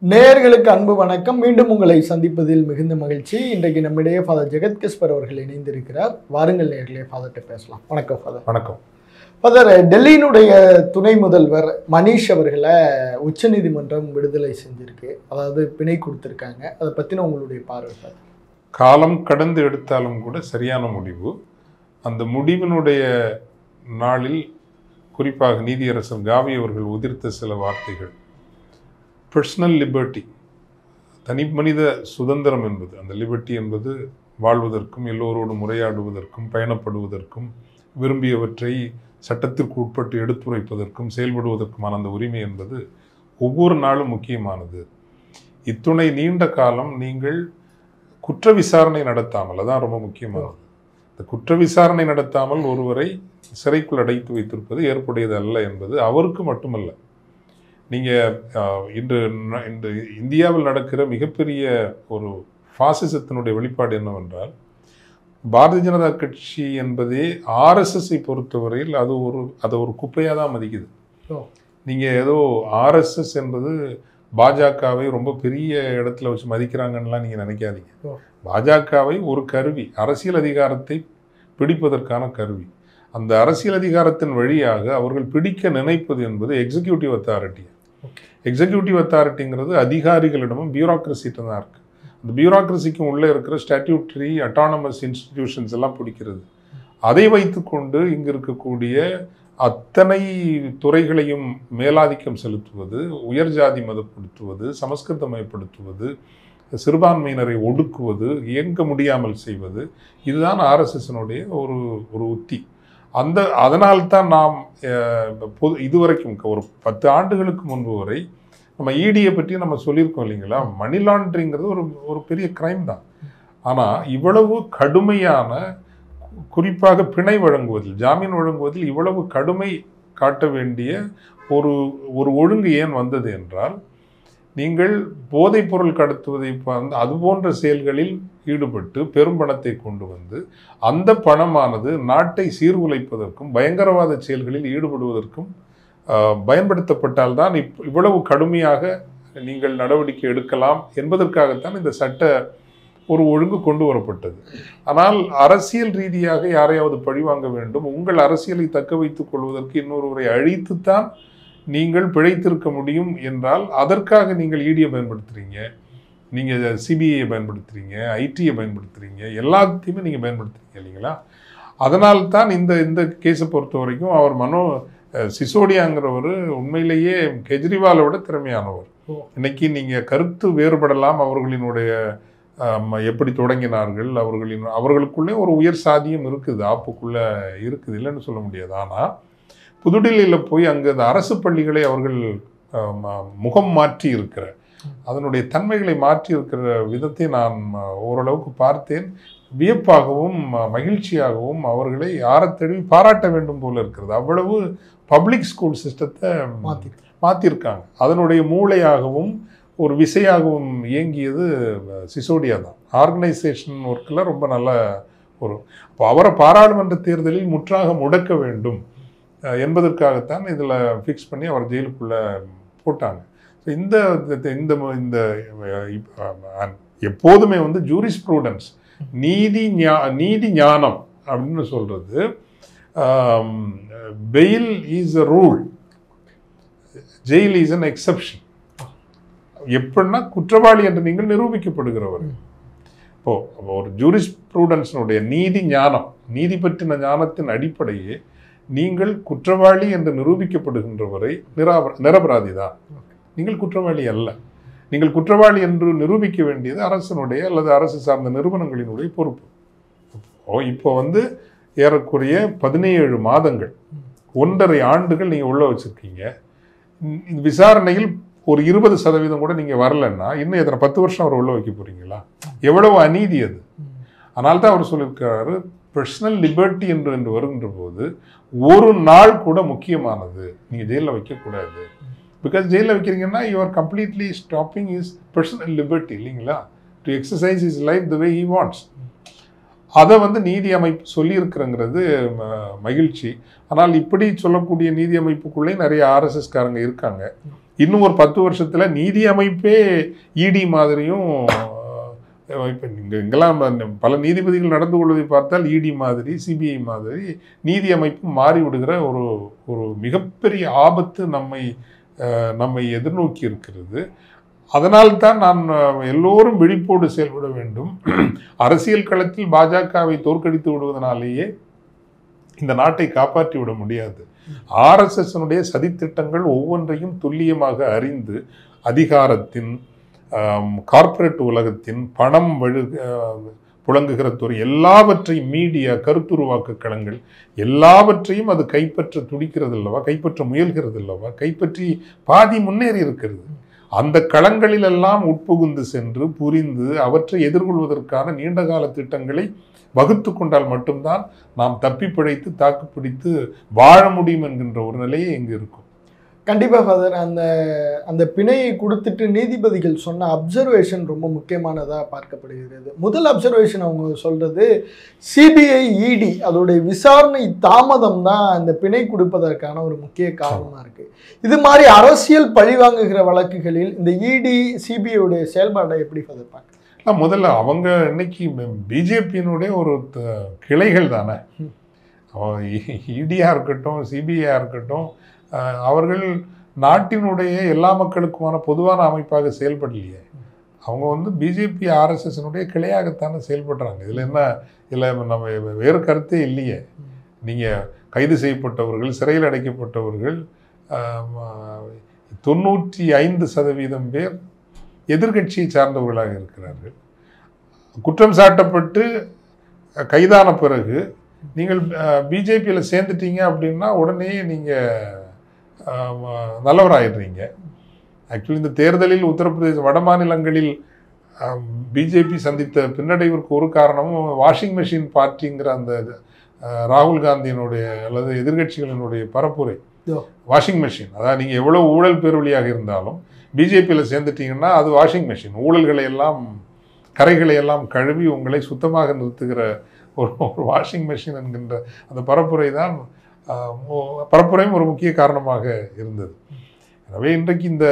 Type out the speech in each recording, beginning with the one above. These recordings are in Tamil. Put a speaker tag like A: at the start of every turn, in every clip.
A: நேயர்களுக்கு அன்பு வணக்கம். மீண்டும் உங்களை சந்திப்பதில் மிகுந்த மகிழ்ச்சி. இன்றைக்கு நம்மிடையே ஃபாதர் ஜெகத்கிஸ்பர் அவர்கள் இணைந்திருக்கிறார். வாருங்கள் நேயர்களே, ஃபாதர்கிட்ட பேசலாம். வணக்கம் ஃபாதர்.
B: வணக்கம்
A: ஃபாதர். டெல்லியினுடைய துணை முதல்வர் மனிஷ் அவர்களை உச்சநீதிமன்றம் விடுதலை செஞ்சிருக்கு, அதாவது பிணை கொடுத்துருக்காங்க. அதை பற்றின உங்களுடைய பார்வை சார்?
B: காலம் கடந்து எடுத்தாலும் கூட சரியான முடிவு. அந்த முடிவினுடைய நாளில் குறிப்பாக நீதியரசர் காவி அவர்கள் உதிர்த்த சில வார்த்தைகள், பர்சனல் லிபர்ட்டி, தனி மனித சுதந்திரம் என்பது, அந்த லிபர்ட்டி என்பது வாழ்வதற்கும் எல்லோரோடும் உரையாடுவதற்கும் பயணப்படுவதற்கும் விரும்பியவற்றை சட்டத்திற்கு உட்பட்டு எடுத்துரைப்பதற்கும் செயல்படுவதற்குமான அந்த உரிமை என்பது ஒவ்வொரு நாளும் முக்கியமானது. இத்துணை நீண்ட காலம் நீங்கள் குற்ற விசாரணை நடத்தாமல், அதான் ரொம்ப முக்கியமானது. இந்த குற்ற விசாரணை நடத்தாமல் ஒருவரை சிறைக்குள் அடைத்து வைத்திருப்பது ஏற்புடையது அல்ல என்பது அவருக்கு மட்டுமல்ல. நீங்கள் இன்று இந்தியாவில் நடக்கிற மிகப்பெரிய ஒரு பாசிசத்தினுடைய வெளிப்பாடு என்னவென்றால், பாரதிய ஜனதா கட்சி என்பதே ஆர்எஸ்எஸ்ஸை பொறுத்தவரையில் அதை ஒரு குப்பையாக தான் மதிக்குது. நீங்கள் ஏதோ ஆர்எஸ்எஸ் என்பது பாஜகவை ரொம்ப பெரிய இடத்துல வச்சு மதிக்கிறாங்கன்னெலாம் நீங்கள் நினைக்காதீங்க. பாஜகவை ஒரு கருவி, அரசியல் அதிகாரத்தை பிடிப்பதற்கான கருவி. அந்த அரசியல் அதிகாரத்தின் வழியாக அவர்கள் பிடிக்க நினைப்பது என்பது எக்ஸிக்யூட்டிவ் அத்தாரிட்டி. எக்ஸிக்யூட்டிவ் அத்தாரிட்டிங்கிறது அதிகாரிகளிடமும் பியூரோக்ரஸிட்ட தான் இருக்குது. அந்த பியூரோக்ரஸிக்கும் உள்ளே இருக்கிற ஸ்டாட்யூட்டரி அட்டானமஸ் இன்ஸ்டிடியூஷன்ஸ் எல்லாம் பிடிக்கிறது. அதை வைத்துக்கொண்டு இங்கு இருக்கக்கூடிய அத்தனை துறைகளையும் மேலாதிக்கம் செலுத்துவது, உயர் ஜாதி மதப்படுத்துவது, சமஸ்கிருதமயப்படுத்துவது, சிறுபான்மையினரை ஒடுக்குவது, இயங்க முடியாமல் செய்வது, இதுதான் ஆர்எஸ்எஸ்னுடைய ஒரு உத்தி. அதனால்தான் நாம் இதுவரைக்கும் ஒரு 10 ஆண்டுகளுக்கு முன்பு வரை நம்ம இடியை பற்றி நம்ம சொல்லியிருக்கோம் இல்லைங்களா. மணி லாண்ட்ரிங்கிறது ஒரு பெரிய கிரைம் தான். ஆனால் இவ்வளவு கடுமையான, குறிப்பாக பிணை வழங்குவதில், ஜாமீன் வழங்குவதில் இவ்வளவு கடுமை காட்ட வேண்டிய ஒரு ஒழுங்கு ஏன் வந்தது என்றால், நீங்கள் போதைப் பொருள் கடத்துவதை அது போன்ற செயல்களில் ஈடுபட்டு பெரும் பணத்தை கொண்டு வந்து அந்த பணமானது நாட்டை சீர்குலைப்பதற்கும் பயங்கரவாத செயல்களில் ஈடுபடுவதற்கும் பயன்படுத்தப்பட்டால்தான் இவ்வளவு கடுமையாக நீங்கள் நடவடிக்கை எடுக்கலாம் என்பதற்காகத்தான் இந்த சட்ட ஒரு ஒழுங்கு கொண்டு வரப்பட்டது. ஆனால் அரசியல் ரீதியாக யாரையாவது பழிவாங்க வேண்டும், உங்கள் அரசியலை தக்க வைத்துக் கொள்வதற்கு இன்னொருவரை அழித்துத்தான் நீங்கள் பிழைத்திருக்க முடியும் என்றால் அதற்காக நீங்கள் இடியை பயன்படுத்துகிறீங்க, நீங்கள் சிபிஐயை பயன்படுத்துகிறீங்க, ஐடியை பயன்படுத்துகிறீங்க, எல்லாத்தையுமே நீங்கள் பயன்படுத்துகிறீங்க இல்லைங்களா. அதனால்தான் இந்த கேஸை பொறுத்த வரைக்கும் அவர் சிசோடியாங்கிறவர் உண்மையிலேயே கெஜ்ரிவாலை விட திறமையானவர். இன்னைக்கு நீங்கள் கருத்து வேறுபடலாம், அவர்களினுடைய எப்படி தொடங்கினார்கள், அவர்களுக்குள்ளே ஒரு உயர் சாதியம் இருக்குது, ஆப்புக்குள்ளே இருக்குது, இல்லைன்னு சொல்ல முடியாது. ஆனால் புதுடில்லியில் போய் அங்கே அந்த அரசு பள்ளிகளை அவர்கள் முகம் மாற்றி இருக்கிற, அதனுடைய தன்மைகளை மாற்றி இருக்கிற விதத்தை நான் ஓரளவுக்கு பார்த்தேன். வியப்பாகவும் மகிழ்ச்சியாகவும் அவர்களை யாரத்தடி பாராட்ட வேண்டும் போல இருக்கிறது. அவ்வளவு பப்ளிக் ஸ்கூல் சிஸ்டத்தை மாற்றிருக்காங்க. அதனுடைய மூளையாகவும் ஒரு விசையாகவும் இயங்கியது சிசோடியா தான். ஆர்கனைசேஷன் ஒர்க்கில் ரொம்ப நல்ல இப்போ அவரை பாராளுமன்ற தேர்தலில் முற்றாக முடக்க வேண்டும் என்பதற்காகத்தான் இதில் ஃபிக்ஸ் பண்ணி அவர் ஜெயிலுக்குள்ளே போட்டாங்க. இந்த எப்போதுமே ஜூரிஸ்ப்ரூடன்ஸ், நீதி ஞானம் அப்படின்னு சொல்கிறது, fail is a rule, jail is an exception. எப்படின்னா குற்றவாளி என்று நீங்கள் நிரூபிக்கப்படுகிறவர். இப்போ ஒரு ஜூரிஸ்ப்ரூடன்ஸினுடைய நீதி ஞானம், நீதி பற்றின ஞானத்தின் அடிப்படையே நீங்கள் குற்றவாளி என்று நிரூபிக்கப்படுகின்றவரை நிரபராதி தான், நீங்கள் குற்றவாளி அல்ல. நீங்கள் குற்றவாளி என்று நிரூபிக்க வேண்டியது அரசனுடைய அல்லது அரசு சார்ந்த நிறுவனங்களினுடைய பொறுப்பு. இப்போ ஏறக்குறைய 17 மாதங்கள், 1.5 ஆண்டுகள் நீங்கள் உள்ள வச்சிருக்கீங்க. விசாரணையில் ஒரு 20% கூட நீங்கள் வரலன்னா இன்னும் எத்தனை 10 வருஷம் அவர் உள்ள வைக்க போறீங்களா? எவ்வளவு அநீதி அது. அதனால்தான் அவர் சொல்லியிருக்கிறாரு, பர்சனல் லிபர்ட்டி என்று வருகின்ற போது ஒரு நாள் கூட முக்கியமானது, நீங்கள் ஜெயிலில் வைக்கக்கூடாது. பிகாஸ் ஜெயிலில் வைக்கிறீங்கன்னா you are completely stopping is personal liberty இல்லைங்களா, to exercise is life the way he wants. அதை நீதி அமைப்பு சொல்லியிருக்கிறங்கிறது மகிழ்ச்சி. ஆனால் இப்படி சொல்லக்கூடிய நீதி அமைப்புக்குள்ளே நிறைய ஆர்எஸ்எஸ்காரங்க இருக்காங்க. இன்னும் ஒரு 10 வருஷத்துல நீதி அமைப்பே இடி மாதிரியும், இப்போ இங்கெல்லாம் பல நீதிபதிகள் நடந்து கொள்வதை பார்த்தால் இடி மாதிரி, சிபிஐ மாதிரி நீதி அமைப்பு மாறிவிடுகிற ஒரு ஒரு மிகப்பெரிய ஆபத்து நம்மை எதிர்நோக்கி இருக்கிறது. அதனால்தான் நான் எல்லோரும் விழிப்போடு செயல்பட வேண்டும். அரசியல் களத்தில் பாஜகவை தோற்கடித்து விடுவதனாலேயே இந்த நாட்டை காப்பாற்றி விட முடியாது. ஆர்எஸ்எஸ்னுடைய சதித்திட்டங்கள் ஒவ்வொன்றையும் துல்லியமாக அறிந்து அதிகாரத்தின், கார்ப்பரேட் உலகத்தின், பணம் புழங்குகிற துறை, எல்லாவற்றையும், மீடியா, கருத்துருவாக்க களங்கள் எல்லாவற்றையும் அது கைப்பற்ற துடிக்கிறது அல்லவா, கைப்பற்ற முயல்கிறது அல்லவா, கைப்பற்றி பாதி முன்னேறி இருக்கிறது. அந்த களங்களிலெல்லாம் உட்புகுந்து சென்று புரிந்து அவற்றை எதிர்கொள்வதற்கான நீண்டகால திட்டங்களை வகுத்து கொண்டால் மட்டும்தான் நாம் தப்பி பிழைத்து தாக்கு பிடித்து வாழ முடியும் என்கின்ற ஒரு நிலையே இங்கு இருக்கும்.
A: கண்டிப்பாக ஃபாதர், அந்த பிணையை கொடுத்துட்டு நீதிபதிகள் சொன்ன அப்சர்வேஷன் ரொம்ப முக்கியமானதாக பார்க்கப்படுகிறது. முதல் அப்சர்வேஷன் அவங்க சொல்றது, சிபிஐ இடி அதோடைய விசாரணை தாமதம் தான் இந்த பிணை கொடுப்பதற்கான ஒரு முக்கிய காரணமாக இருக்கு. இது மாதிரி அரசியல் பழிவாங்குகிற வழக்குகளில் இந்த இடி சிபிஐடைய செயல்பாடை எப்படி ஃபாதர் பார்க்க?
B: முதல்ல அவங்க இன்னைக்கு பிஜேபியினுடைய ஒரு கிளைகள் தானே. இடியா இருக்கட்டும், சிபிஐயா இருக்கட்டும், அவர்கள் நாட்டினுடைய எல்லா மக்களுக்குமான பொதுவான அமைப்பாக செயல்படலையே. அவங்க பிஜேபி ஆர்எஸ்எஸ்னுடைய கிளையாகத்தானே செயல்படுறாங்க. இதில் நம்ம வேறு கருத்தே இல்லையே. நீங்கள் கைது செய்யப்பட்டவர்கள், சிறையில் அடைக்கப்பட்டவர்கள் 95% பேர் எதிர்கட்சியை சார்ந்தவர்களாக இருக்கிறார்கள். குற்றம் சாட்டப்பட்டு கைதான பிறகு நீங்கள் பிஜேபியில் சேர்ந்துட்டீங்க அப்படின்னா உடனே நீங்கள் நல்லவராயிடுறீங்க. ஆக்சுவலி இந்த தேர்தலில் உத்தரப்பிரதேச வட மாநிலங்களில் பிஜேபி சந்தித்த பின்னடைவிற்கு ஒரு காரணமும் வாஷிங் மெஷின் பார்ட்டிங்கிற அந்த ராகுல் காந்தியினுடைய அல்லது எதிர்கட்சிகளினுடைய பரப்புரை. வாஷிங் மெஷின், அதாவது நீங்கள் எவ்வளோ ஊழல் பேர்வழியாக இருந்தாலும் பிஜேபியில் சேர்ந்துட்டீங்கன்னா அது வாஷிங் மெஷின், ஊழல்களை எல்லாம் கரைகளை எல்லாம் கழுவி உங்களை சுத்தமாக நிறுத்துகிற ஒரு வாஷிங் மெஷின் என்கின்ற அந்த பரப்புரையும் ஒரு முக்கிய காரணமாக இருந்தது. எனவே இன்றைக்கு இந்த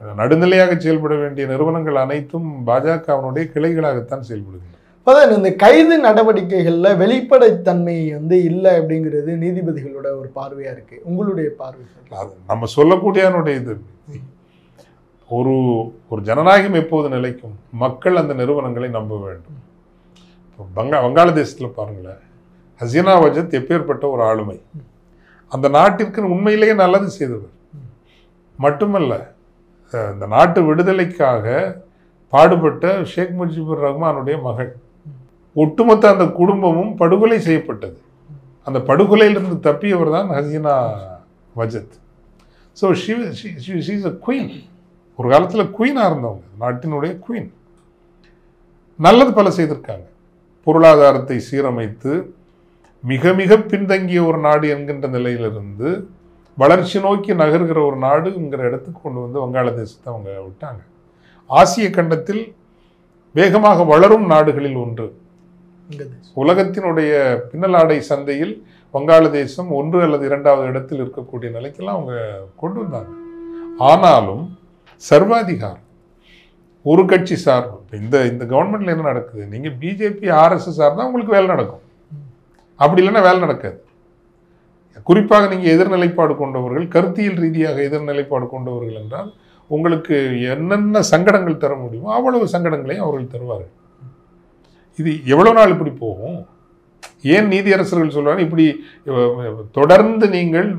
B: நடுநிலையாக செயல்பட வேண்டிய நிறுவனங்கள் அனைத்தும் பாஜகவினுடைய கிளைகளாகத்தான் செயல்படுகின்றன.
A: அதான் இந்த கைது நடவடிக்கைகளில் வெளிப்படைத்தன்மை இல்லை அப்படிங்கிறது நீதிபதிகளோட ஒரு பார்வையாக இருக்கு. உங்களுடைய பார்வை?
B: அது நம்ம சொல்லக்கூடிய இது ஒரு ஜனநாயகம் எப்போது நிலைக்கும்? மக்கள் அந்த நிறுவனங்களை நம்ப வேண்டும். வங்காளதேசத்தில் பாருங்களேன், ஹசீனா வஜத் எப்பேற்பட்ட ஒரு ஆளுமை. அந்த நாட்டிற்கு உண்மையிலேயே நல்லது செய்தவர் மட்டுமல்ல, இந்த நாட்டு விடுதலைக்காக பாடுபட்ட ஷேக் முஜிபுர் ரஹ்மானுடைய மகள். ஒட்டுமொத்த அந்த குடும்பமும் படுகொலை செய்யப்பட்டது. அந்த படுகொலையிலிருந்து தப்பியவர் தான் Hasina Wajed. So she is a queen. ஒரு காலத்தில் குயினாக இருந்தவங்க, நாட்டினுடைய குயின். நல்லது பல செய்திருக்காங்க. பொருளாதாரத்தை சீரமைத்து மிக மிக பின்தங்கிய ஒரு நாடு என்கின்ற நிலையிலிருந்து வளர்ச்சி நோக்கி நகர்கிற ஒரு நாடுங்கிற இடத்துக்கு கொண்டு வங்காளதேசத்தை அவங்க விட்டாங்க. ஆசிய கண்டத்தில் வேகமாக வளரும் நாடுகளில் ஒன்று. உலகத்தினுடைய பின்னலாடை சந்தையில் வங்காளதேசம் 1 அல்லது 2வது இடத்தில் இருக்கக்கூடிய நிலைக்கெல்லாம் அவங்க கொண்டு வந்தாங்க. ஆனாலும் சர்வாதிகாரம், ஒரு கட்சி சார்பு. இந்த கவர்மெண்ட்ல என்ன நடக்குது? நீங்க பிஜேபி ஆர்எஸ்எஸ் சார்ந்தா உங்களுக்கு வேலை நடக்கும், அப்படி இல்லைன்னா வேலை நடக்காது. குறிப்பாக நீங்க எதிர்நிலைப்பாடு கொண்டவர்கள், கருத்தியல் ரீதியாக எதிர்நிலைப்பாடு கொண்டவர்கள் என்றால் உங்களுக்கு என்னென்ன சங்கடங்கள் தர முடியுமோ அவ்வளவு சங்கடங்களையும் அவர்கள் தருவார்கள். இது எவ்வளவு நாள் இப்படி போகும்? ஏன் நீதியரசர்கள் சொல்றாங்க இப்படி தொடர்ந்து நீங்கள்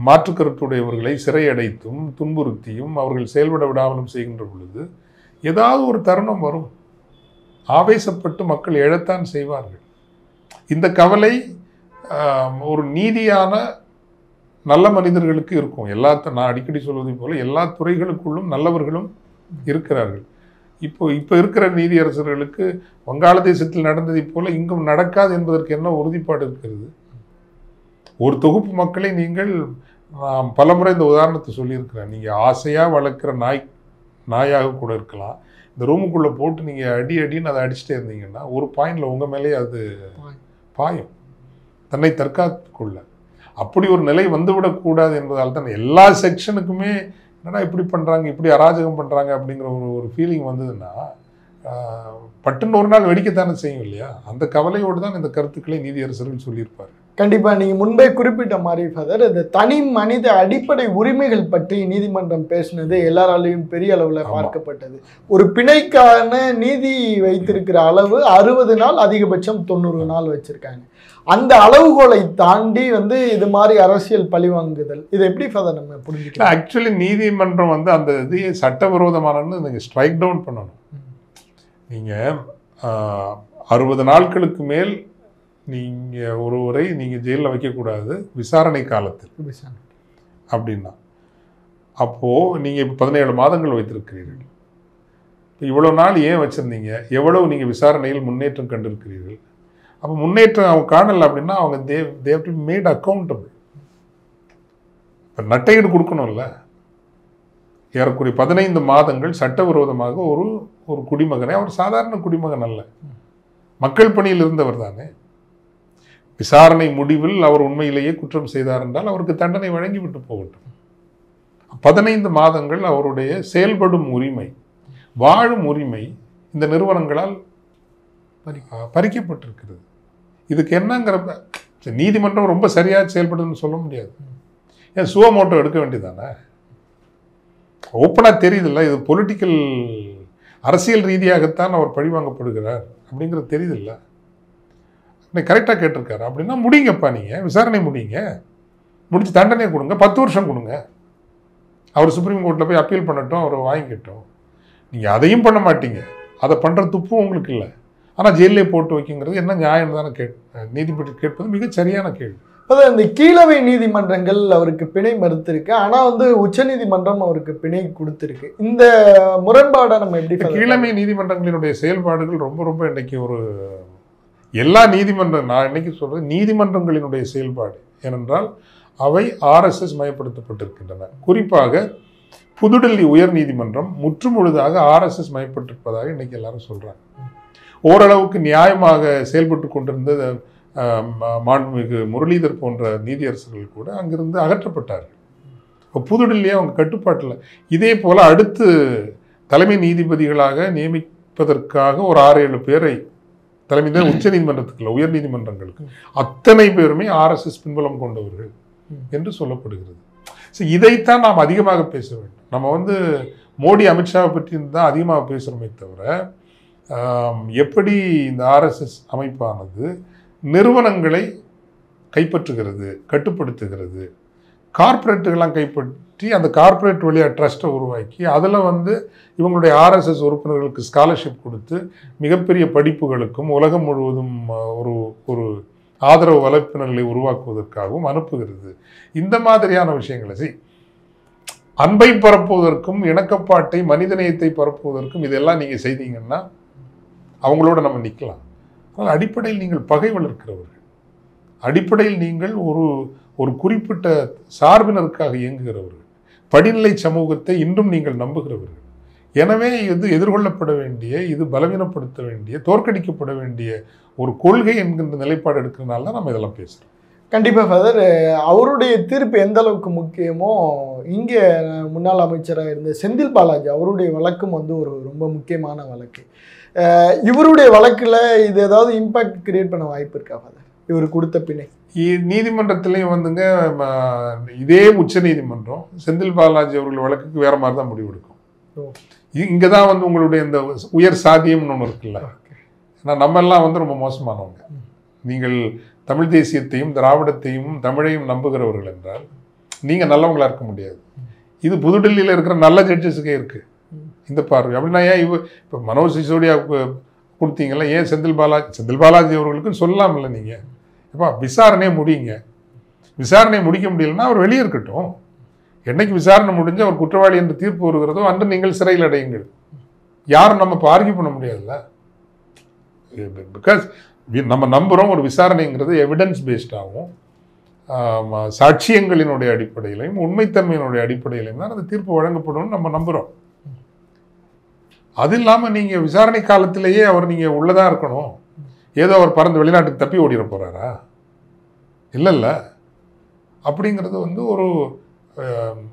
B: மாற்று கருத்துடையவர்களை சிறையடைத்தும் துன்புறுத்தியும் அவர்கள் செயல்பட விடாமலும் செய்கின்ற பொழுது ஏதாவது ஒரு தருணம் வரும், ஆவேசப்பட்டு மக்கள் எழத்தான் செய்வார்கள். இந்த கவலை ஒரு நீதியான நல்ல மனிதர்களுக்கு இருக்கும். நான் அடிக்கடி சொல்வதை போல எல்லா துறைகளுக்குள்ளும் நல்லவர்களும் இருக்கிறார்கள். இப்போ இருக்கிற நீதியரசர்களுக்கு வங்காளதேசத்தில் நடந்ததை போல இங்கும் நடக்காது என்பதற்கு என்ன உறுதிப்பாடு இருக்கிறது? ஒரு தொகுப்பு மக்களை நீங்கள் பலமுறை இந்த உதாரணத்தை சொல்லியிருக்கிறேன். நீங்கள் ஆசையாக வளர்க்குற நாயாக கூட இருக்கலாம். இந்த ரூமுக்குள்ளே போட்டு நீங்கள் அடின்னு அதை அடிச்சுட்டே இருந்தீங்கன்னா ஒரு பாயிண்டில் உங்கள் மேலே அது பாயும், தன்னை தற்காத்துக்கொள்ள. அப்படி ஒரு நிலை வந்துவிடக்கூடாது என்பதால் தான் எல்லா செக்ஷனுக்குமே என்னடா இப்படி பண்ணுறாங்க, இப்படி அராஜகம் பண்ணுறாங்க அப்படிங்கிற ஒரு ஃபீலிங் வந்ததுன்னா பட்டுன்னு ஒரு நாள் வெடிக்கத்தானே செய்யும் இல்லையா? அந்த கவலையோடு தான் இந்த கருத்துக்களை நீதியரசர்கள் சொல்லியிருப்பார்.
A: கண்டிப்பா நீங்க முன்பே குறிப்பிட்ட மாதிரி ஃபாதர், இந்த தனி மனித அடிப்படை உரிமைகள் பற்றி நீதிமன்றம் பேசினது எல்லாராலையும் பெரிய அளவுல பார்க்கப்பட்டது. ஒரு பிணைக்கான நீதி வைத்திருக்கிற அளவு 60 நாள், அதிகபட்சம் 90 நாள் வச்சிருக்காங்க. அந்த அளவுகோலை தாண்டி இது மாதிரி அரசியல் பழிவாங்குதல், இதை எப்படி ஃபாதர் நம்ம புரிஞ்சுக்கலாம்?
B: ஆக்சுவலி நீதிமன்றம் அந்த இது சட்டவிரோதமானன்னு நீங்கள் ஸ்ட்ரைக் டவுன் பண்ணணும். நீங்கள் 60 நாட்களுக்கு மேல் நீங்கள் ஒருவரை நீங்கள் ஜெயிலில் வைக்கக்கூடாது விசாரணை காலத்தில் அப்படின்னா. அப்போது நீங்கள் இப்போ 17 மாதங்கள் வைத்திருக்கிறீர்கள். இப்போ இவ்வளோ நாள் ஏன் வச்சுருந்தீங்க? எவ்வளவு நீங்கள் விசாரணையில் முன்னேற்றம் கண்டிருக்கிறீர்கள்? அப்போ முன்னேற்றம் அவங்க காணலை அப்படின்னா அவங்க தேவ் டு மேட் அக்கௌண்டபிள். இப்போ நட்டையீடு கொடுக்கணும்ல. ஏறக்குறைய 15 மாதங்கள் சட்டவிரோதமாக ஒரு குடிமகனை, அவர் சாதாரண குடிமகன் அல்ல, மக்கள் பணியில் இருந்தவர் தானே. விசாரணை முடிவில் அவர் உண்மையிலேயே குற்றம் செய்தார் என்றால் அவருக்கு தண்டனை வழங்கிவிட்டு போகட்டும். 15 மாதங்கள் அவருடைய செயல்படும் உரிமை, வாழும் உரிமை இந்த நிறுவனங்களால் பறிக்கப்பட்டிருக்கிறது. இதுக்கு என்னங்கிற நீதிமன்றம் ரொம்ப சரியாக செயல்படுதுன்னு சொல்ல முடியாது. ஏன் சுவமோட்டோ எடுக்க வேண்டியதானே? ஓப்பனாக தெரியுதில்ல, இது பொலிட்டிக்கல் அரசியல் ரீதியாகத்தான் அவர் பழிவாங்கப்படுகிறார் அப்படிங்கிறது தெரியுதில்ல. கரெக்டாக கேட்டிருக்காரு அப்படின்னா முடிங்கப்பா, நீங்கள் விசாரணை முடிச்சு தண்டனை கொடுங்க, 10 வருஷம் கொடுங்க. அவர் சுப்ரீம் கோர்ட்டில் போய் அப்பீல் பண்ணட்டும், அவர் வாங்கிக்கட்டும். நீங்கள் அதையும் பண்ண மாட்டீங்க, அதை பண்ணுற துப்பும் உங்களுக்கு இல்லை. ஆனால் ஜெயிலே போட்டு வைக்குங்கிறது என்ன நியாயம் தானே நீதிபதி கேட்பது மிக சரியான கேள்வி.
A: இந்த கீழவை நீதிமன்றங்கள் அவருக்கு பிணை மறுத்திருக்கு, ஆனால் உச்ச நீதிமன்றம் அவருக்கு பிணை கொடுத்திருக்கு. இந்த முரண்பாடை நம்ம எப்படி?
B: கீழமை நீதிமன்றங்களினுடைய செயல்பாடுகள் ரொம்ப ரொம்ப இன்னைக்கு எல்லா நான் இன்னைக்கு சொல்றது நீதிமன்றங்களினுடைய செயல்பாடு ஏனென்றால் அவை RSS மயப்படுத்தப்பட்டிருக்கின்றன. குறிப்பாக புதுடெல்லி உயர் நீதிமன்றம் முற்றுமுழுதாக RSS மயப்பட்டிருப்பதாக இன்னைக்கு எல்லாரும் சொல்றாங்க. ஓரளவுக்கு நியாயமாக செயல்பட்டு கொண்டிருந்த மாண்புமிகு முரளிதர் போன்ற நீதியரசர்கள் கூட அங்கிருந்து அகற்றப்பட்டார்கள். இப்போ புதுடெல்லியே அவங்க கட்டுப்பாட்டில். இதே போல அடுத்து தலைமை நீதிபதிகளாக நியமிப்பதற்காக ஒரு 6-7 பேரை தலைமை உச்ச நீதிமன்றத்துக்குள்ள உயர் நீதிமன்றங்களுக்கு அத்தனை பேருமே RSS பின்புலம் கொண்டவர்கள் என்று சொல்லப்படுகிறது. ஸோ இதைத்தான் நாம் அதிகமாக பேச வேண்டும். நம்ம மோடி அமித்ஷாவை பற்றி தான் அதிகமாக பேசுகிறோமே தவிர எப்படி இந்த RSS அமைப்பானது நிறுவனங்களை கைப்பற்றுகிறது, கட்டுப்படுத்துகிறது, கார்பரேட்டுகள்லாம் கைப்பற்றி அந்த கார்பரேட் வழியாக ட்ரஸ்ட்டை உருவாக்கி அதில் இவங்களுடைய RSS உறுப்பினர்களுக்கு ஸ்காலர்ஷிப் கொடுத்து மிகப்பெரிய படிப்புகளுக்கும் உலகம் முழுவதும் ஒரு ஆதரவு வலைப்பினர்களை உருவாக்குவதற்காகவும் அனுப்புகிறது. இந்த மாதிரியான விஷயங்களை அன்பை பரப்புவதற்கும் இணக்கப்பாட்டை மனிதநேயத்தை பரப்புவதற்கும் இதெல்லாம் நீங்கள் செய்தீங்கன்னா அவங்களோட நம்ம நிற்கலாம். ஆனால் அடிப்படையில் நீங்கள் பகை வளர்க்கிறவர்கள், அடிப்படையில் நீங்கள் ஒரு குறிப்பிட்ட சார்பினருக்காக இயங்குகிறவர்கள், படிநிலை சமூகத்தை இன்றும் நீங்கள் நம்புகிறவர்கள். எனவே இது எதிர்கொள்ளப்பட வேண்டிய, இது பலவீனப்படுத்த வேண்டிய, தோற்கடிக்கப்பட வேண்டிய ஒரு கொள்கை என்கின்ற நிலைப்பாடு எடுக்கிறதுனால தான் நம்ம இதெல்லாம் பேசுகிறோம்.
A: கண்டிப்பாக ஃபாதர், அவருடைய தீர்ப்பு எந்த அளவுக்கு முக்கியமோ இங்கே முன்னாள் அமைச்சராக இருந்த செந்தில் பாலாஜி அவருடைய வழக்கும் ஒரு ரொம்ப முக்கியமான வழக்கு. இவருடைய வழக்கில் இது ஏதாவது இம்பாக்ட் கிரியேட் பண்ண வாய்ப்பு இருக்கா ஃபாதர்? இவர் கொடுத்த பிணை
B: நீதிமன்றத்திலையும் இதே உச்ச நீதிமன்றம் செந்தில் பாலாஜி அவர்கள் வழக்குக்கு வேற மாதிரி தான் முடிவெடுக்கும். இங்கே தான் உங்களுடைய இந்த உயர் சாதியம்னு ஒன்று இருக்குல்ல. ஏன்னா நம்ம எல்லாம் ரொம்ப மோசமானவங்க. நீங்கள் தமிழ் தேசியத்தையும் திராவிடத்தையும் தமிழையும் நம்புகிறவர்கள் என்றால் நீங்கள் நல்லவங்களா இருக்க முடியாது. இது புதுடெல்லியில் இருக்கிற நல்ல ஜட்ஜஸுக்கே இருக்குது இந்த பார்வை. அப்படின்னா ஏன் இப்போ மனோஜ் சிசோடியா கொடுத்தீங்களா, ஏன் செந்தில் பாலாஜி அவர்களுக்கும் சொல்லலாம் இல்லை? நீங்கள் எப்பா விசாரணையை முடியுங்க, விசாரணையை முடிக்க முடியலன்னா அவர் வெளியே இருக்கட்டும். என்னைக்கு விசாரணை முடிஞ்சு அவர் குற்றவாளி என்று தீர்ப்பு வருகிறதோ அன்று நீங்கள் சிறையில் அடையுங்கள். யாரும் நம்ம இப்போ ஆர்கியூ பண்ண முடியாதுல்ல. பிகாஸ் நம்ம நம்புகிறோம் ஒரு விசாரணைங்கிறது எவிடன்ஸ் பேஸ்டாகவும் சாட்சியங்களினுடைய அடிப்படையிலையும் உண்மைத்தன்மையினுடைய அடிப்படையிலையும் தான் அந்த தீர்ப்பு வழங்கப்படும் நம்ம நம்புகிறோம். அது இல்லாமல் நீங்கள் விசாரணை காலத்திலேயே நீங்கள் உள்ளதாக இருக்கணும், ஏதோ அவர் பறந்து வெளிநாட்டுக்கு தப்பி ஓடிட போகிறாரா? இல்லைல்ல. அப்படிங்கிறது வந்து ஒரு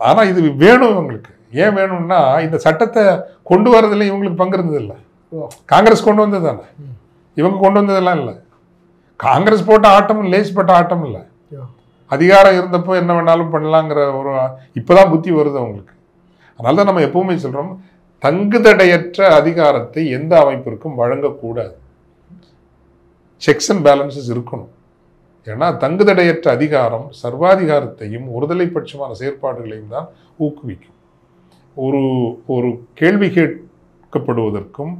B: ஆனால் இது வேணும் இவங்களுக்கு. ஏன் வேணும்னா இந்த சட்டத்தை கொண்டு வரதில்லை இவங்களுக்கு பங்கு இருந்ததில்லை. காங்கிரஸ் கொண்டு வந்தது தானே, இவங்க கொண்டு வந்ததெல்லாம் இல்லை. காங்கிரஸ் போட்ட ஆட்டம் லேசிப்பட்ட ஆட்டம் இல்லை. அதிகாரம் இருந்தப்போ என்ன வேணாலும் பண்ணலாங்கிற ஒரு இப்போதான் புத்தி வருது அவங்களுக்கு. அதனால தான் நம்ம எப்பவுமே சொல்கிறோம், தங்குதடையற்ற அதிகாரத்தை எந்த அமைப்பிற்கும் வழங்கக்கூடாது. செக்ஸ் அண்ட் பேலன்சஸ் இருக்கணும். ஏன்னா தங்குதடையற்ற அதிகாரம் சர்வாதிகாரத்தையும் ஒருதலை பட்சமான செயற்பாடுகளையும் தான் ஊக்குவிக்கும். ஒரு கேள்வி கேட்கப்படுவதற்கும்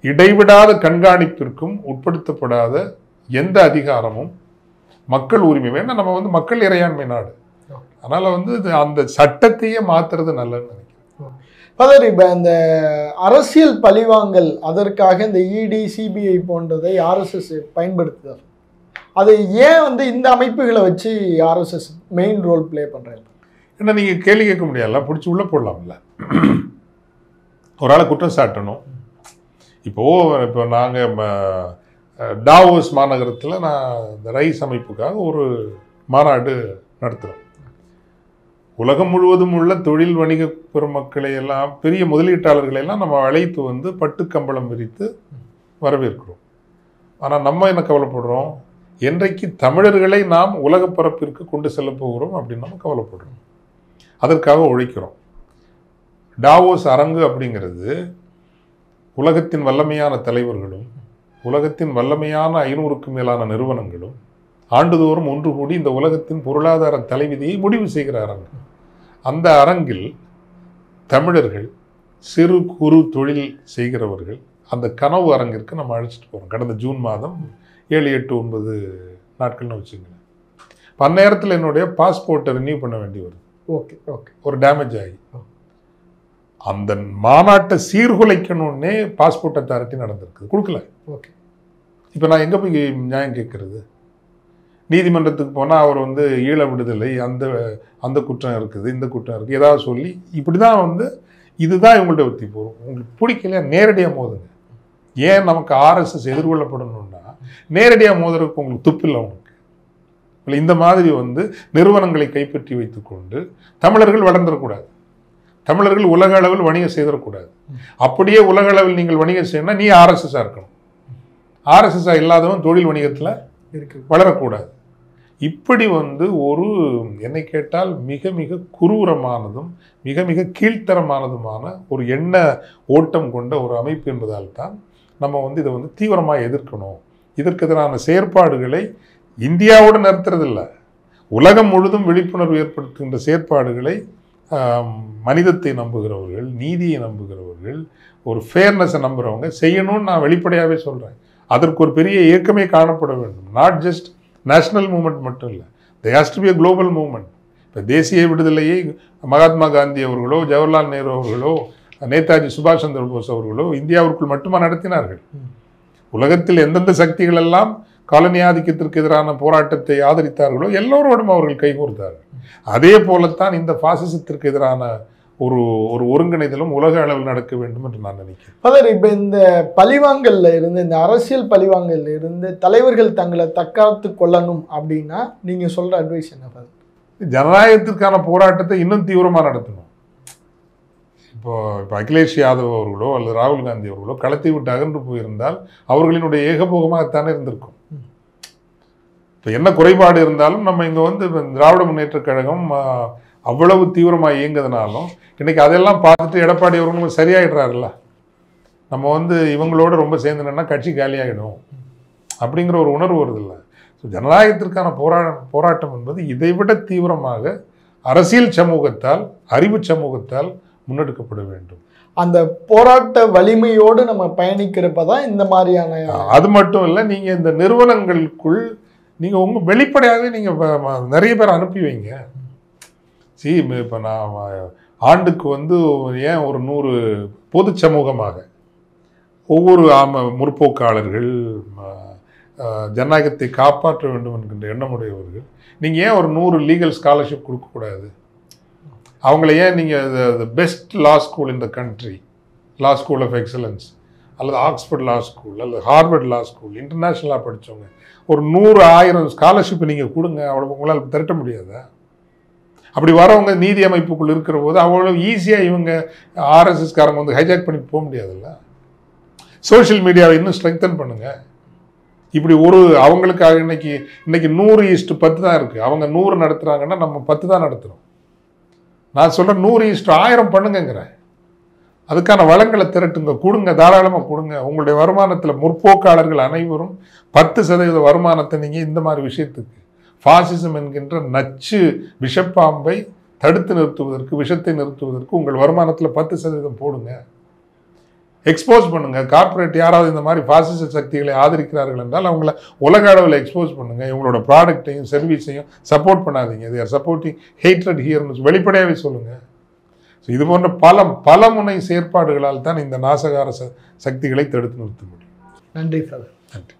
B: இடைவிடாத கண்காணிப்பிற்கும் உட்படுத்தப்படாத எந்த அதிகாரமும் மக்கள் உரிமை வேணா. நம்ம வந்து மக்கள் இறையாண்மை நாடு, அதனால வந்து அந்த சட்டத்தையே மாத்துறது நல்லதுன்னு நினைக்கிறேன்.
A: இப்ப இந்த அரசியல் பழிவாங்கல் அதற்காக இந்த இடி சிபிஐ போன்றதை RSS பயன்படுத்துதார். அதை ஏன் வந்து இந்த அமைப்புகளை வச்சு RSS மெயின் ரோல் பிளே பண்றாங்க?
B: ஏன்னா நீங்க கேள்வி கேட்க முடியல, பிடிச்சி உள்ள போடலாம்ல. ஒரு ஆளை குற்றம் சாட்டணும். இப்போ நாங்கள் டாவோஸ் மாநகரத்தில் நான் இந்த ரைஸ் அமைப்புக்காக ஒரு மாநாடு நடத்துகிறோம். உலகம் முழுவதும் உள்ள தொழில் வணிக பெருமக்களை எல்லாம், பெரிய முதலீட்டாளர்களை எல்லாம் நம்ம அழைத்து வந்து பட்டு கம்பளம் விரித்து வரவேற்கிறோம். ஆனால் நம்ம என்ன கவலைப்படுறோம், என்றைக்கு தமிழர்களை நாம் உலக பரப்பிற்கு கொண்டு செல்ல போகிறோம் அப்படின்னு நம்ம கவலைப்படுறோம். அதற்காக உழைக்கிறோம். டாவோஸ் அரங்கு அப்படிங்கிறது உலகத்தின் வல்லமையான தலைவர்களும் உலகத்தின் வல்லமையான 500க்கும் மேலான நிறுவனங்களும் ஆண்டுதோறும் ஒன்று கூடி இந்த உலகத்தின் பொருளாதார தலைவிதியை முடிவு செய்கிற அரங்கு. அந்த அரங்கில் தமிழர்கள், சிறு குறு தொழில் செய்கிறவர்கள் அந்த கனவு அரங்கிற்கு நம்ம அழைச்சிட்டு போகிறோம். கடந்த ஜூன் மாதம் 7, 8, 9 நாட்கள்னு வச்சுங்களேன். அந்நேரத்தில் என்னுடைய பாஸ்போர்ட்டை ரினியூ பண்ண வேண்டி வருது.
A: ஓகே ஓகே
B: ஒரு டேமேஜ் ஆகி அந்த மாநாட்டை சீர்குலைக்கணும்னே பாஸ்போர்ட் அத்தாரிட்டி நடந்திருக்கு, கொடுக்கல.
A: ஓகே,
B: இப்போ நான் எங்கே போய் நியாயம் கேட்கறது? நீதிமன்றத்துக்கு போனால் அவர் வந்து ஈழ விடுதலை, அந்த குற்றம் இருக்குது, இந்த குற்றம் இருக்குது, ஏதாவது சொல்லி இப்படி தான் வந்து இதுதான் இவங்கள்ட்ட ஒத்தி போகும். உங்களுக்கு பிடிக்கலையா நேரடியாக மோதுங்க. ஏன் நமக்கு RSS எதிர்கொள்ளப்படணும்னா நேரடியாக மோதுறதுக்கு உங்களுக்கு துப்பில்லை. உங்களுக்கு இல்லை இந்த மாதிரி வந்து நிறுவனங்களை கைப்பற்றி வைத்துக்கொண்டு தமிழர்கள் வளர்ந்துடக்கூடாது, தமிழர்கள் உலக அளவில் வணிகம் செய்திடக்கூடாது. அப்படியே உலக அளவில் நீங்கள் வணிகம் செய்யணும்னா நீ RSS இருக்கணும். RSS இல்லாதவன் தொழில் வணிகத்தில் வளரக்கூடாது. இப்படி வந்து ஒரு என்னை கேட்டால் மிக மிக குரூரமானதும் மிக மிக கீழ்த்தரமானதுமான ஒரு எண்ண ஓட்டம் கொண்ட ஒரு அமைப்பு என்பதால் தான் நம்ம வந்து இதை வந்து தீவிரமாக எதிர்க்கணும். இதற்கு எதிரான செயற்பாடுகளை இந்தியாவோடு நிறுத்துறதில்ல, உலகம் முழுதும் விழிப்புணர்வு ஏற்படுத்துகின்ற செயற்பாடுகளை மனிதத்தை நம்புகிறவர்கள், நீதியை நம்புகிறவர்கள், ஒரு ஃபேர்னஸை நம்புகிறவங்க செய்யணும்னு நான் வெளிப்படையாகவே சொல்கிறேன். அதற்கு ஒரு பெரிய இயக்கமே காணப்பட வேண்டும். நாட் ஜஸ்ட் நேஷனல் மூமெண்ட் மட்டும் இல்லை, there has to be a global moment. இப்போ தேசிய விடுதலையை மகாத்மா காந்தி அவர்களோ, ஜவஹர்லால் நேரு அவர்களோ, நேதாஜி சுபாஷ் சந்திர போஸ் அவர்களோ இந்தியாவிற்குள் மட்டுமா நடத்தினார்கள்? உலகத்தில் எந்தெந்த சக்திகள் எல்லாம் காலனி ஆதிக்கத்திற்கு எதிரான போராட்டத்தை ஆதரித்தார்களோ எல்லோரோடும் அவர்கள் கைகோர்த்தார்கள். அதே போலத்தான் இந்த பாசிசத்திற்கு எதிரான ஒரு ஒருங்கிணைதலும் உலக அளவில் நடக்க வேண்டும் என்று நான் நினைக்கிறேன்.
A: இப்போ இந்த பழிவாங்கல்ல இருந்து, இந்த அரசியல் பழிவாங்கல்ல இருந்து தலைவர்கள் தங்களை தற்காத்து கொள்ளணும் அப்படின்னா நீங்க சொல்ற அட்வைஸ் என்ன?
B: ஜனநாயகத்திற்கான போராட்டத்தை இன்னும் தீவிரமாக நடத்தணும். இப்போ அகிலேஷ் யாதவ் அவர்களோ அல்லது ராகுல் காந்தி அவர்களோ களத்தை விட்டு அகன்று போயிருந்தால் அவர்களினுடைய ஏகபோகமாகத்தானே இருந்திருக்கும். இப்போ என்ன குறைபாடு இருந்தாலும் நம்ம இங்கே வந்து திராவிட முன்னேற்றக் கழகம் அவ்வளவு தீவிரமாக இயங்குறதுனாலும் இன்னைக்கு அதெல்லாம் பார்த்துட்டு எடப்பாடி அவர்களும் சரியாயிடுறாருல்ல. நம்ம வந்து இவங்களோட ரொம்ப சேர்ந்துனா கட்சி காலியாகிடும் அப்படிங்கிற ஒரு உணர்வு வருதில்லை. ஸோ ஜனநாயகத்திற்கான போராட்டம் என்பது இதைவிட தீவிரமாக அரசியல் சமூகத்தால், அறிவு சமூகத்தால் முன்னெடுக்கப்பட வேண்டும்.
A: அந்த போராட்ட வலிமையோடு நம்ம பயணிக்கிறப்பதான் இந்த மாதிரியான,
B: அது மட்டும் இல்லை, நீங்கள் இந்த நிறுவனங்களுக்குள் நீங்கள் உங்கள் வெளிப்படையாகவே நீங்கள் நிறைய பேர் அனுப்பி வைங்க. இப்போ நான் ஆண்டுக்கு வந்து ஏன் ஒரு 100 பொது சமூகமாக ஒவ்வொரு முற்போக்காளர்கள், ஜனநாயகத்தை காப்பாற்ற வேண்டும் என்கின்ற எண்ணமுடையவர்கள், நீங்கள் ஏன் ஒரு 100 லீகல் ஸ்காலர்ஷிப் கொடுக்கக்கூடாது? அவங்கள ஏன் நீங்கள் best law school in the country, law school of excellence அல்லது ஆக்ஸ்போர்ட் லா ஸ்கூல் அல்லது ஹார்வர்ட் லா ஸ்கூல், இன்டர்நேஷ்னலாக படித்தவங்க ஒரு 100, 1000 ஸ்காலர்ஷிப் நீங்கள் கொடுங்க. அவ்வளோ உங்களால் திரட்ட முடியாதா? அப்படி வரவங்க நீதி அமைப்புக்குள் இருக்கிற போது அவ்வளோ ஈஸியாக இவங்க ஆர்எஸ்எஸ்காரங்க வந்து ஹைஜாக் பண்ணி போக முடியாதுல்ல. சோஷியல் மீடியாவை இன்னும் ஸ்ட்ரெங்தன் பண்ணுங்க. இப்படி அவங்களுக்காக இன்னைக்கு 100:10 தான் இருக்குது. அவங்க 100 நடத்துகிறாங்கன்னா நம்ம 10 தான் நடத்துகிறோம். நான் சொல்கிறேன் 100:1000 பண்ணுங்கிறேன். அதுக்கான வளங்களை திரட்டுங்க, கொடுங்க, தாராளமாக கொடுங்க. உங்களுடைய வருமானத்தில் முற்போக்காளர்கள் அனைவரும் 10% வருமானத்தை நீங்கள் இந்த மாதிரி விஷயத்துக்கு ஃபாசிசம் என்கின்ற நச்சு விஷப்பாம்பை தடுத்து நிறுத்துவதற்கு, விஷத்தை நிறுத்துவதற்கு உங்கள் வருமானத்தில் 10% போடுங்க. எக்ஸ்போஸ் பண்ணுங்க. கார்பரேட் யாராவது இந்த மாதிரி பாசிச சக்திகளை ஆதரிக்கிறார்கள் என்றால் அவங்கள உலக அளவில் எக்ஸ்போஸ் பண்ணுங்க. இவங்களோட ப்ராடக்டையும் சர்வீஸையும் சப்போர்ட் பண்ணாதீங்க. they are supporting hatred here வெளிப்படையாகவே சொல்லுங்க. இது போன்ற பல முனை செயற்பாடுகளால் தான் இந்த நாசகார சக்திகளை தடுத்து நிறுத்த முடியும்.
A: நன்றி சார்.
B: நன்றி.